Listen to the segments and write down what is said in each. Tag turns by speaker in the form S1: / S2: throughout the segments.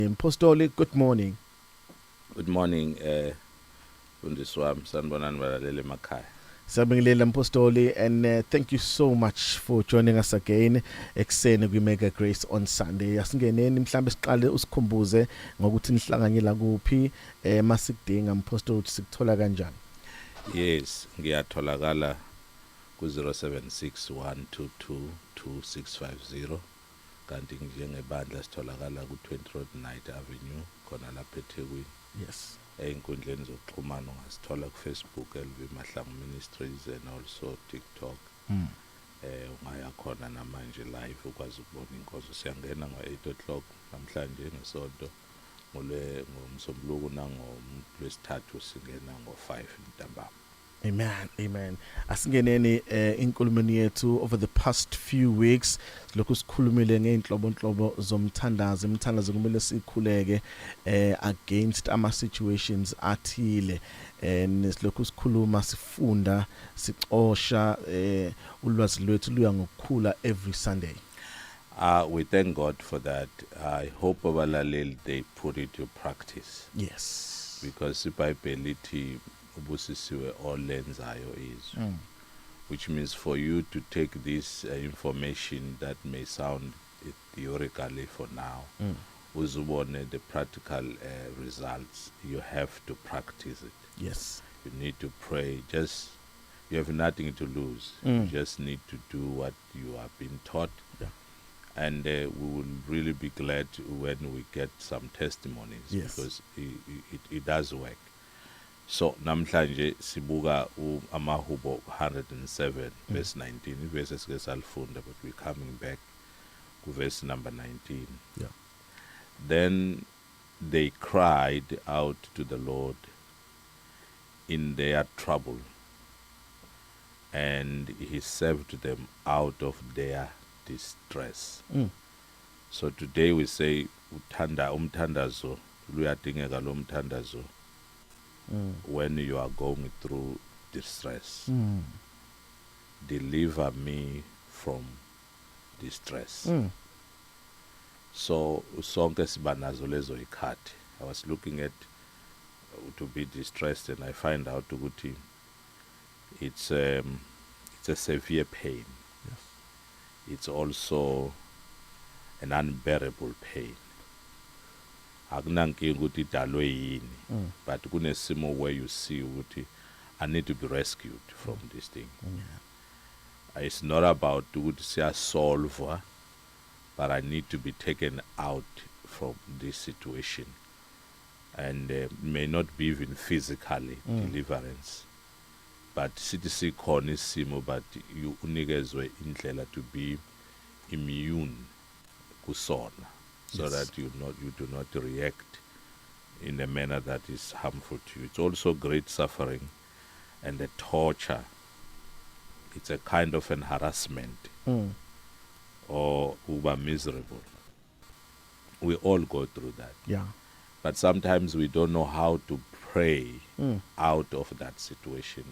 S1: Mpostoli, good morning.
S2: Good morning, Fundiswa wami sanibonani balaleli emakhaya.
S1: Sabingelela Mpostoli, and thank you so much for joining us again ekseni kwi-Mega Grace on Sunday. Asingeneni mhlambe siqale usikhumbuze ngokuthi nihlanganyela kuphi masikudinga Mpostoli ukuthi sikuthola kanjani.
S2: Yes, ngiyatholakala ku 0761222650 kanti njengebandla sitholakala ku 20 Road Night Avenue khona lapha eThekwini.
S1: Yes.
S2: Einkundleni zokuxhumana ungasithola ku Facebook LV Mahlangu Ministries and also TikTok. Ungaya khona namanje live ukwazi ukubona inkonzo siyangena ngo8 o'clock namhlanje ngesonto ngomsombuluko nangolwesithathu singena ngo5 ntambama.
S1: Amen. Asingeneni inkulumeni yethu over the past few weeks lokhu sikhulumile ngeinhlobonhlobo zomthandazo. Imthandazo kumele sikhuleke against ama situations athile, nesilokhu sikhuluma sifunda sixosha ulwazi lwethu luya ngokukhula every Sunday.
S2: We thank God for that. I hope abalaleli they put it to practice.
S1: Yes.
S2: Because iBhayibheli lithi ubusisiwe olenzayo izwi, which means for you to take this information that may sound theoretically for now, uzubone the practical results, you have to practice it.
S1: Yes.
S2: You need to pray. You have nothing to lose. You just need to do what you have been taught.
S1: Yeah.
S2: And we will really be glad when we get some testimonies.
S1: Yes.
S2: Because it does work. So namhlanje sibuka amahubo 107 verse 19, verse esalifunda, but we're coming back to verse number 19.
S1: Yeah.
S2: Then they cried out to the Lord in their trouble, and he saved them out of their distress. So today we say umthandazo luyadingeka lo mthandazo when you are going through distress. Deliver me from distress. So sonke sibanazo lezo ikhathi. I was looking at to be distressed, and I find out ukuthi it's a severe pain.
S1: Yes.
S2: It's also an unbearable pain. Akunankinga ukuthi idalwe yini, but kunesimo where you see ukuthi I need to be rescued from this thing. It's not about ukuthi siyasolve, but I need to be taken out from this situation. And may not be even physically deliverance, but sithi sikhona isimo, but you unikezwe indlela to be immune kusona, so
S1: Yes.
S2: that you do not react in a manner that is harmful to you. It's also great suffering and a torture. It's a kind of an harassment or uba miserable. We all go through that.
S1: Yeah.
S2: But sometimes we don't know how to pray out of that situation.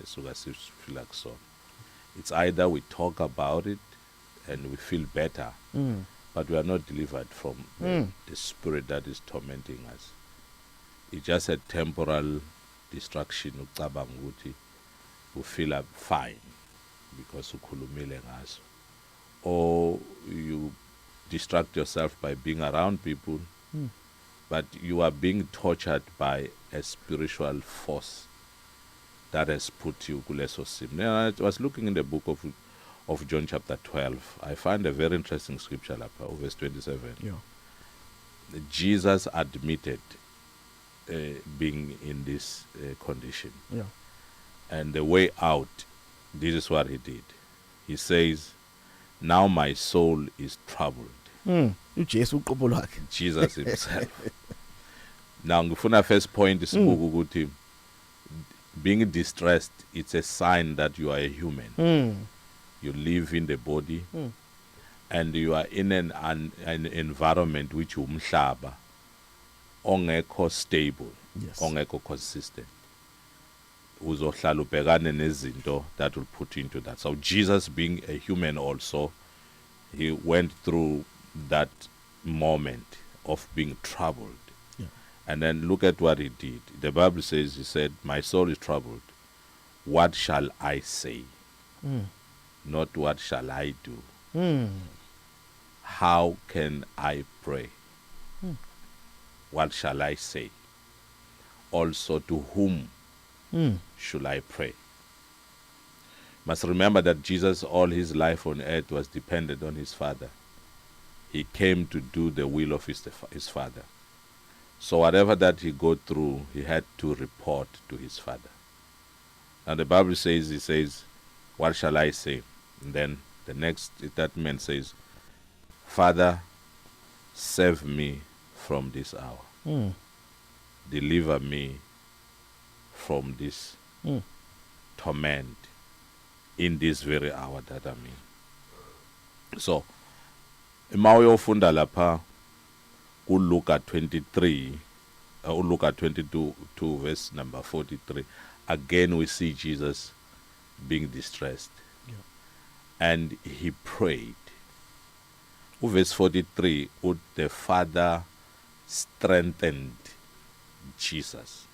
S2: It's either we talk about it and we feel better, but we are not delivered from the spirit that is tormenting us. It's just a temporal distraction. Ucabanga ukuthi you feel fine because ukhulumile ngaso, or you distract yourself by being around people, but you are being tortured by a spiritual force that has put you kuleso simo. Now, I was looking in the book of John chapter 12. I find a very interesting scripture lapha, verse 27.
S1: Yeah.
S2: Jesus admitted being in this condition.
S1: Yeah.
S2: And the way out, this is what he did. He says, now my soul is troubled.
S1: uJesu uqobo lwakhe.
S2: Jesus himself. Now, ngifuna first point isibuku ukuthi being distressed, it's a sign that you are a human. You live in the body, and you are in an environment which umhlaba ongekho stable,
S1: Yes.
S2: ongekho consistent. Uzohlala ubhekane nezinto that will put you into that. So Jesus, being a human also, he went through that moment of being troubled.
S1: Yeah.
S2: And then look at what he did. The Bible says, he said, my soul is troubled. What shall I say? Not what shall I do? How can I pray? What shall I say? Also, to whom should I pray? Must remember that Jesus, all his life on earth, was dependent on his Father. He came to do the will of his Father. So whatever that he go through, he had to report to his Father. And the Bible says, he says, what shall I say? And then the next that man says, Father, save me from this hour. Deliver me from this torment in this very hour that I'm in. So, ima uyofunda lapha kuLuka 23, uLuka 22 verse number 43. Again we see Jesus being distressed.
S1: Yeah.
S2: And he prayed. Verse 43, the Father strengthened Jesus.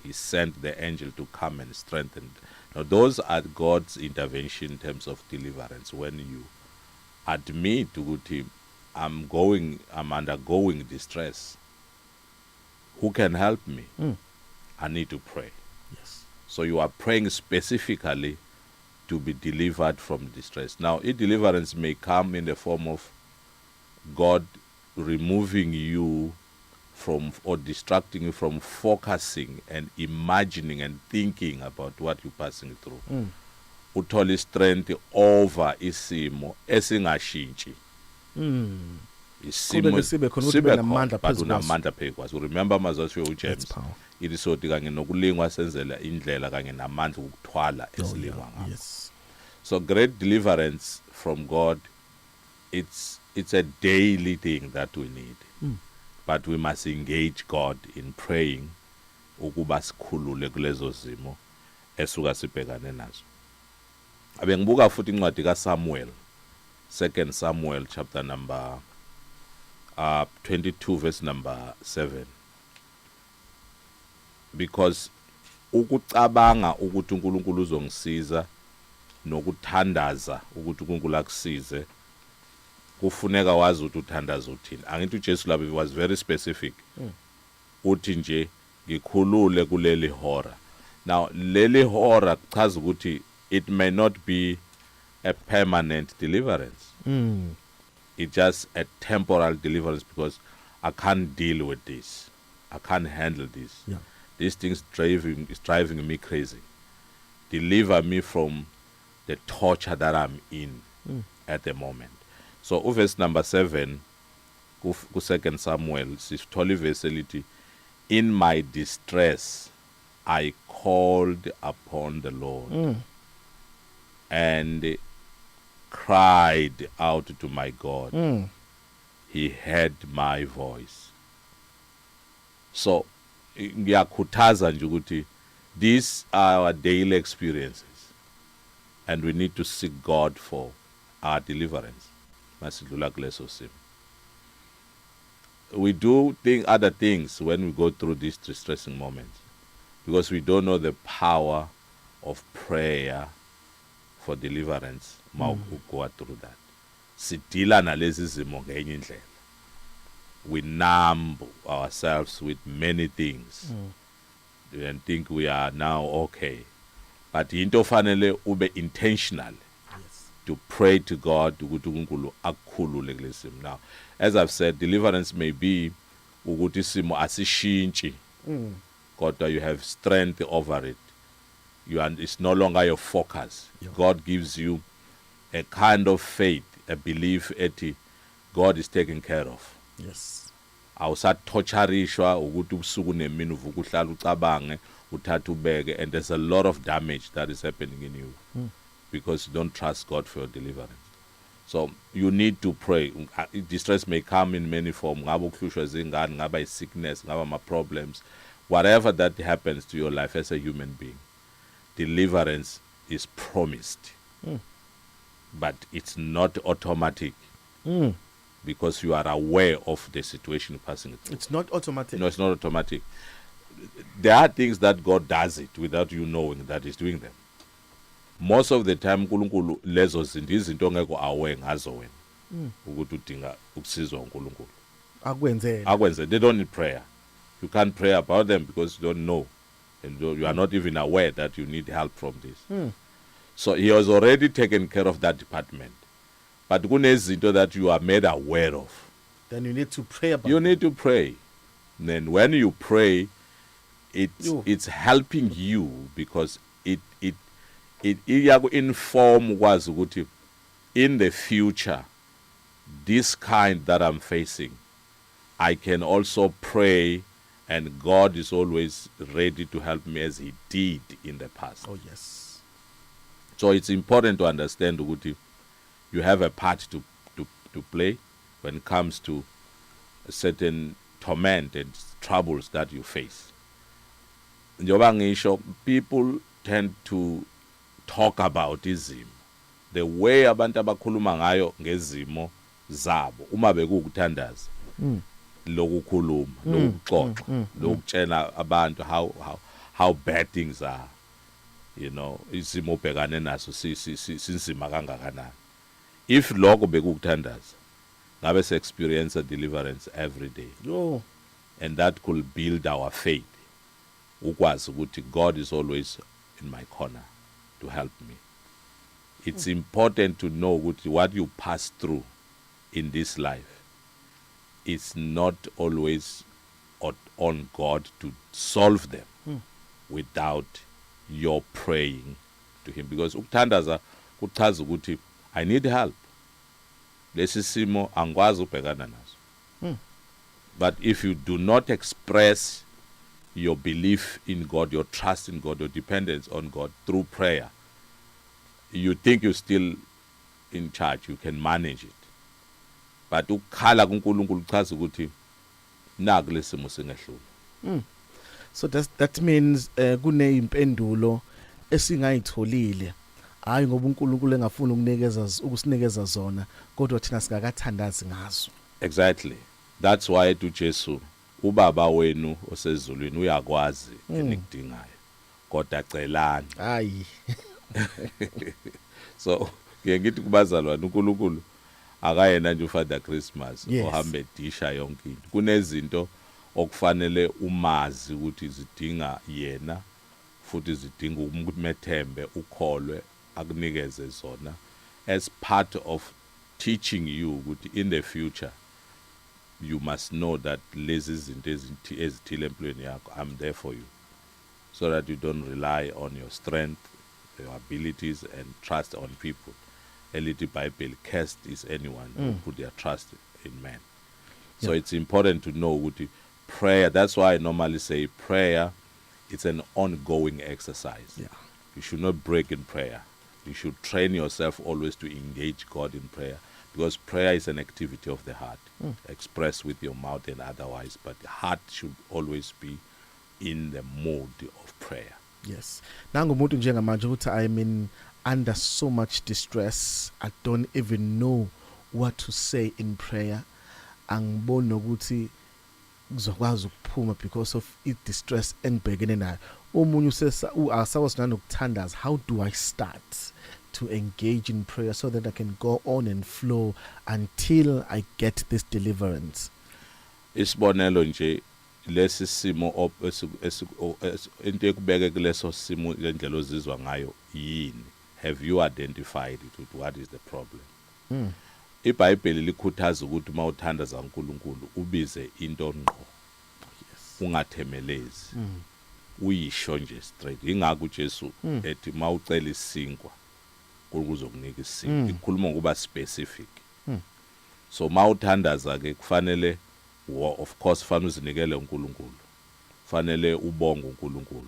S2: He sent the angel to come and strengthen. Now those are God's intervention in terms of deliverance. When you admit to him, I'm undergoing distress. Who can help me? I need to pray.
S1: Yes.
S2: So you are praying specifically to be delivered from distress. Now, deliverance may come in the form of God removing you from, or distracting you from focusing and imagining and thinking about what you're passing through. Uthole strength over isimo esingashintshi.
S1: Kumele sibe khona ukuthi ube namandla
S2: but
S1: phezu kwaso.
S2: unamandla phezu kwaso. Remember mazoshiwe
S1: That's
S2: uJames.
S1: power.
S2: Ilisoti kanye nokulingwa senzela indlela kanye namandla ukuthwala esilingwa ngakho.
S1: Yes.
S2: So great deliverance from God, it's a daily thing that we need. But we must engage God in praying ukuba sikhulule kulezo zimo esuka sibhekane nazo. Abe ngibuka futhi incwadi kaSamuel, 2 Samuel chapter number 22 verse number 7. Because ukucabanga ukuthi uNkulunkulu uzongisiza nokuthandaza ukuthi uNkulunkulu akusize kufuneka wazi ukuthi uthandaza uthini. Angithi uJesu lapho was very specific. Uthi nje ngikhulule kuleli hora. Now leli hora kuchaza ukuthi it may not be a permanent deliverance. It's just a temporal deliverance because I can't deal with this. I can't handle this.
S1: Yeah.
S2: This thing is driving me crazy. Deliver me from the torture that I'm in at the moment. So verse number 7, ku 2 Samuel, sithola verse elithi, in my distress I called upon the Lord and cried out to my God. He heard my voice. So ngiyakhuthaza nje ukuthi these are our daily experiences and we need to seek God for our deliverance. Masidlula kuleso simo. We do other things when we go through these distressing moments because we don't know the power of prayer for deliverance ma go through that. Sidila nalezi zimo ngenye indlela. We numb ourselves with many things and think we are now okay. But into fanele ube intentional to pray to God ukuthi uNkulunkulu akukhulule kulesimo. Now, as I've said, deliverance may be ukuthi isimo asishintshi. Kodwa you have strength over it. It's no longer your focus.
S1: Yeah.
S2: God gives you a kind of faith, a belief eti God is taken care of.
S1: Yes.
S2: Awusathotsharishwa ukuthi ubusuku nemini uvuka uhlala ucabange uthatha ubeke, and there's a lot of damage that is happening in you because you don't trust God for your deliverance. So you need to pray. Distress may come in many forms. Ngaba ukuhlushwa zingane, ngaba sickness, ngaba ma problems, whatever that happens to your life as a human being, deliverance is promised. But it's not automatic. because you are aware of the situation you're passing through.
S1: It's not automatic.
S2: No, it's not automatic. There are things that God does it without you knowing that He's doing them. Most of the time uNkulunkulu lezo zinto izinto ongekho aware ngazo wena ukuthi udinga ukusizwa uNkulunkulu.
S1: Akwenzele.
S2: They don't need prayer. You can't pray about them because you don't know, and you are not even aware that you need help from this. So He has already taken care of that department. But kunezinto that you are made aware of,
S1: Then you need to pray about
S2: you need to pray. Then when you pray, it's helping you because it inform ukwazi ukuthi in the future, this kind that I'm facing, I can also pray, and God is always ready to help me as He did in the past.
S1: Oh, yes.
S2: So it's important to understand ukuthi you have a part to play when it comes to a certain torment and troubles that you face. Njengoba ngisho, people tend to talk about izimo. The way abantu abakhuluma ngayo ngezimo zabo uma bekukuthandaza. Lokukhuluma, lokuxoxa, lokutshela abantu how bad things are. You know, izimo obhekane naso sinzima kangakanani. If lokho bekukuthandaza, ngabe se experience a deliverance every day.
S1: Yo.
S2: And that could build our faith. Ukwazi ukuthi God is always in my corner to help me. It's important to know what you pass through in this life. It's not always on God to solve them without your praying to Him. Because ukuthandaza kuchaza ukuthi I need help. Lesi simo angikwazi ubhekana naso. But if you do not express your belief in God, your trust in God, your dependence on God through prayer, you think you're still in charge, you can manage it. But ukukhala kuNkulunkulu kuchaza ukuthi naku lesimo singehlula.
S1: So that means kuneyimpendulo esingayitholile. Hayi ngoba uNkulunkulu engafuni ukusinikeza zona, kodwa thina singakathandazi ngazo.
S2: Exactly. That's why to Jesu ubaba wenu osezulwini uyakwazi enikudingayo. Kodwa celani.
S1: Hayi.
S2: So ngithi kubazalwane uNkulunkulu akayena nje uFather Christmas
S1: Yes.
S2: ohambe disha yonke into. Kunezinto okufanele umazi ukuthi zidinga yena, futhi zidinga ukuthi methembe ukholwe akunikeze zona as part of teaching you ukuthi in the future you must know that lezi zinto ezithile empilweni yakho, I'm there for you, so that you don't rely on your strength, your abilities, and trust on people. Elithi Bible, cursed is anyone who put their trust in man. So it's important to know ukuthi prayer, that's why I normally say prayer, it's an ongoing exercise.
S1: Yeah.
S2: You should not break in prayer. You should train yourself always to engage God in prayer, because prayer is an activity of the heart, expressed with your mouth and otherwise, but the heart should always be in the mode of prayer.
S1: Yes. Nangumuntu njengamanje ukuthi I'm under so much distress, I don't even know what to say in prayer. Angiboni ukuthi ngizokwazi ukuphuma because of distress engibhekene nayo. Omunye asakwazi nanokuthandaza. How do I start to engage in prayer so that I can go on and flow until I get this deliverance?
S2: Isibonelo nje lesi simo into ekubeke kuleso simo ngendlela ozizwa ngayo yini? Have you identified it with what is the problem? IBhayibheli likhuthaza ukuthi mawuthandaza uNkulunkulu ubize into ngqo. Ungathemelezi. Uyisho nje straight. Ingakho uJesu ethi mawucela isinkwa kuzokunika isinkwa. Ikhuluma ngokuba specific. So mawuthandaza ke kufanele of course fanele uzinikele uNkulunkulu. Kufanele ubonge uNkulunkulu.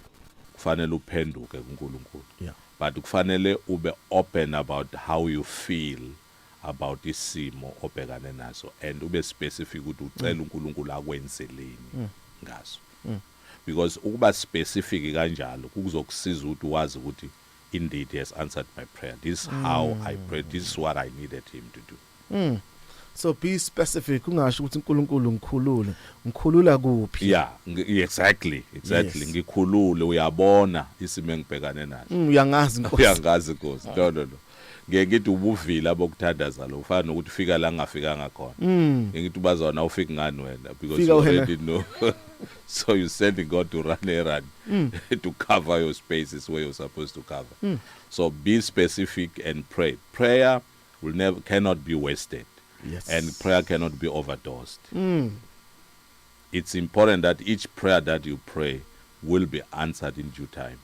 S2: Kufanele uphenduke kuNkulunkulu.
S1: Yeah.
S2: But kufanele ube open about how you feel about isimo obhekane naso, and ube specific ukuthi ucela uNkulunkulu akwenzeleni ngaso. Because ukuba specific kanjalo kuzokusiza ukuthi wazi ukuthi indeed he has answered my prayer. This is how I prayed. This is what I needed him to do.
S1: So be specific, ungasho ukuthi uNkulunkulu ngikhulula kuphi.
S2: Yeah, exactly.
S1: Yes.
S2: Ngikhulule uyabona isimo engibhekane naso.
S1: Uyangazi Nkosi.
S2: Uyangazi Nkosi. No. Ngeke ngithi ubuvila bokuthandaza lo ufana nokuthi fika la ngafikanga khona. Ngeke ngithi ubazona ufika ngani wena because
S1: Fika
S2: you
S1: wena.
S2: already know. So you sending God to run errand to cover your spaces where you're supposed to cover. So be specific and pray. Prayer cannot be wasted.
S1: Yes.
S2: And prayer cannot be overdosed. It's important that each prayer that you pray will be answered in due time.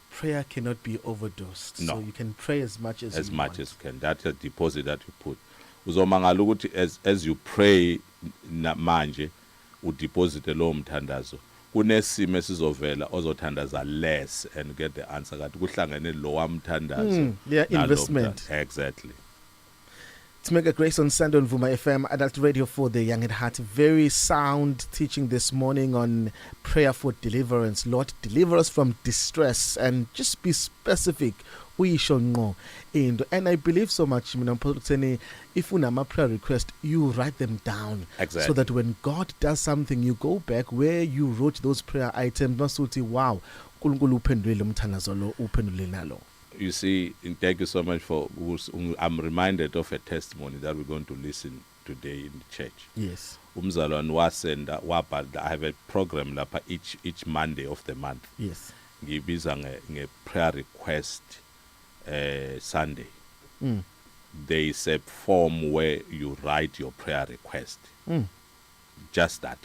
S1: Prayer cannot be overdosed.
S2: No.
S1: So you can pray as much as
S2: As
S1: you
S2: much
S1: want.
S2: as you can. That's a deposit that you put. Uzomangala ukuthi as you pray manje udeposit lo mthandazo kunesimo esizovela ozothandaza less and get the answer kanti kuhlangene lo wamthandazo.
S1: Yeah, investment.
S2: Exactly.
S1: To make a grace on Sunday on Vuma FM, Adult Radio for the Young at Heart. Very sound teaching this morning on prayer for deliverance. Lord, deliver us from distress and just be specific. And I believe so much, if you have a prayer request, you write them down.
S2: Exactly.
S1: So that when God does something, you go back where you wrote those prayer items. Masuti, wow,
S2: You see, and thank you so much for. I'm reminded of a testimony that we're going to listen today in the church.
S1: Yes.
S2: Umzalwane wasenda wabhala. I have a program lapha each Monday of the month.
S1: Yes.
S2: Ngibiza nge prayer request Sunday. There is a form where you write your prayer request. Just that.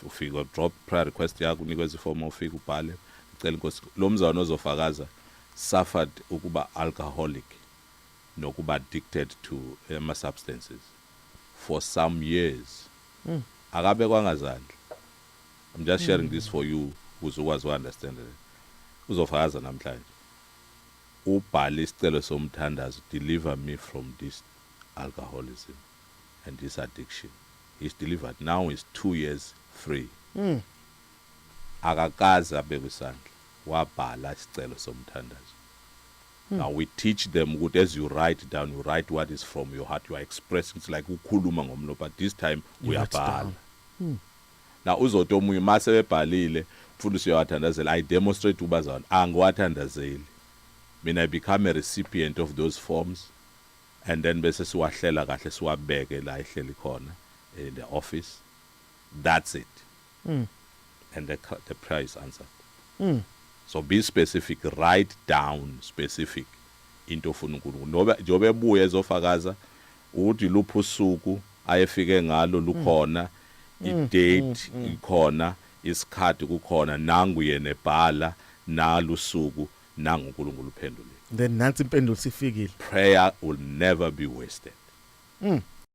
S2: If you go drop prayer request yakho unikeza iform ufika ubhale. Ngicela Nkosi lo mzalwane ozofakaza suffered ukuba alcoholic nokuba addicted to substances for some years. Akabe kwangazandla. I'm just sharing this for you uzokwazi understand it. Uzofakaza namhlanje. Ubhale isicelo somthandazo, deliver me from this alcoholism and this addiction. He's delivered. Now he's 2 years free. Akakaze abekwe isandla. Wabhala isicelo somthandazo. Now we teach them good as you write down, you write what is from your heart. You are expressing, it's like ukhuluma ngomlomo, but this time we are bhala. Now uzothi omunye mase bebhalile mfundisi uyawathandazela, I demonstrate ubazana angiwathandazeli. Mina I become a recipient of those forms and then bese siwahlela kahle siwabeke la ihleli khona in the office. That's it. And the prayer is answered. So be specific, write down specific into ofuna uNkulunkulu. Noba njobe ebuya ezofakaza ukuthi lupho usuku ayefike ngalo lukhona, i-date ikhona, isikhathi kukhona, nangu yena ebhala nalusuku nangu uNkulunkulu uphendule.
S1: Then nansi impendulo sifikile.
S2: Prayer will never be wasted.